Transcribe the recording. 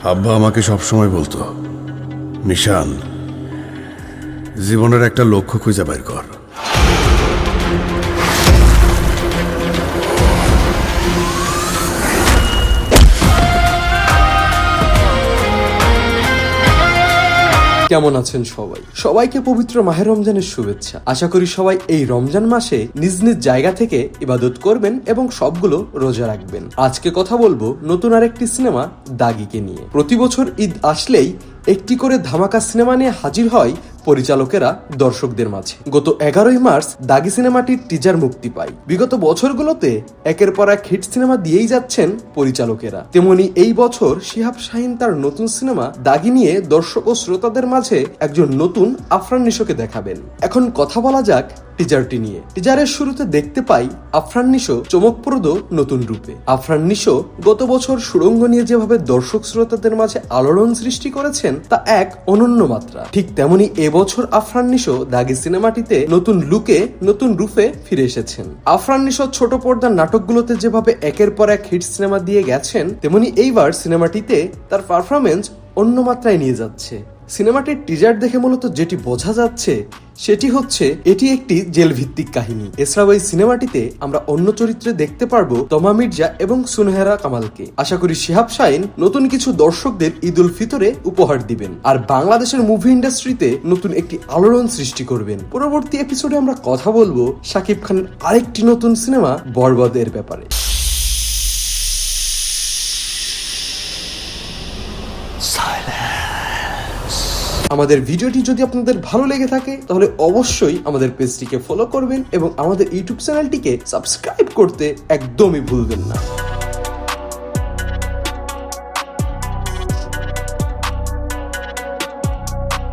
আব্বা আমাকে সবসময় বলতো, নিশান, জীবনের একটা লক্ষ্য খুঁজে বের কর। কেমন আছেন সবাই? সবাইকে পবিত্র মাহে রমজানের শুভেচ্ছা। আশা করি সবাই এই রমজান মাসে নিজ নিজ জায়গা থেকে ইবাদত করবেন এবং সবগুলো রোজা রাখবেন। আজকে কথা বলবো নতুন আরেকটি সিনেমা দাগিকে নিয়ে। প্রতি বছর ঈদ আসলেই একটি করে ধামাকা সিনেমা নিয়ে হাজির হয় পরিচালকেরা দর্শকদের মাঝে। গত 11ই মার্চ দাগি সিনেমাটির টিজার মুক্তি পায়। বিগত বছরগুলোতে একের পর এক হিট সিনেমা দিয়েই যাচ্ছেন পরিচালকেরা। তেমনি এই বছর শিহাব শাহীন তার নতুন সিনেমা দাগি নিয়ে দর্শক ও শ্রোতাদের মাঝে একজন নতুন আফরান নিশোকে দেখাবেন। এখন কথা বলা যাক টিজারটি নিয়ে। টিজারের শুরুতে দেখতে পাই আফরান নিশো চমকপ্রদ নতুন রূপে। আফরান নিশো গত বছর সুড়ঙ্গ নিয়ে যেভাবে দর্শক শ্রোতাদের মাঝে আলোড়ন সৃষ্টি করেছেন তা এক অনন্য মাত্রা। ঠিক তেমনি এবছর আফরান নিশো দাগি সিনেমাটিতে নতুন লুকে নতুন রূপে ফিরে এসেছেন। আফরান নিশো ছোট পর্দার নাটকগুলোতে যেভাবে একের পর এক হিট সিনেমা দিয়ে গেছেন, তেমনি এইবার সিনেমাটিতে তার পারফরমেন্স অন্য মাত্রায় নিয়ে যাচ্ছে। সিনেমাটির টিজার দেখে মূলত যেটি বোঝা যাচ্ছে সেটি হচ্ছে এটি একটি জেল ভিত্তিক কাহিনী। এছাড়াও এই সিনেমাটিতে আমরা অন্য চরিত্রে দেখতে পারবো তমা মির্জা এবং সুনহেরা কামালকে। আশা করি শিহাব শাহীন নতুন কিছু দর্শকদের ঈদ উল ফিতরে উপহার দিবেন আর বাংলাদেশের মুভি ইন্ডাস্ট্রিতে নতুন একটি আলোড়ন সৃষ্টি করবেন। পরবর্তী এপিসোডে আমরা কথা বলবো শাকিব খানের আরেকটি নতুন সিনেমা বরবাদের ব্যাপারে। আমাদের ভিডিওটি যদি আপনাদের ভালো লেগে থাকে তাহলে অবশ্যই আমাদের পেজটিকে ফলো করবেন এবং আমাদের ইউটিউব চ্যানেলটিকে সাবস্ক্রাইব করতে একদমই ভুলবেন না।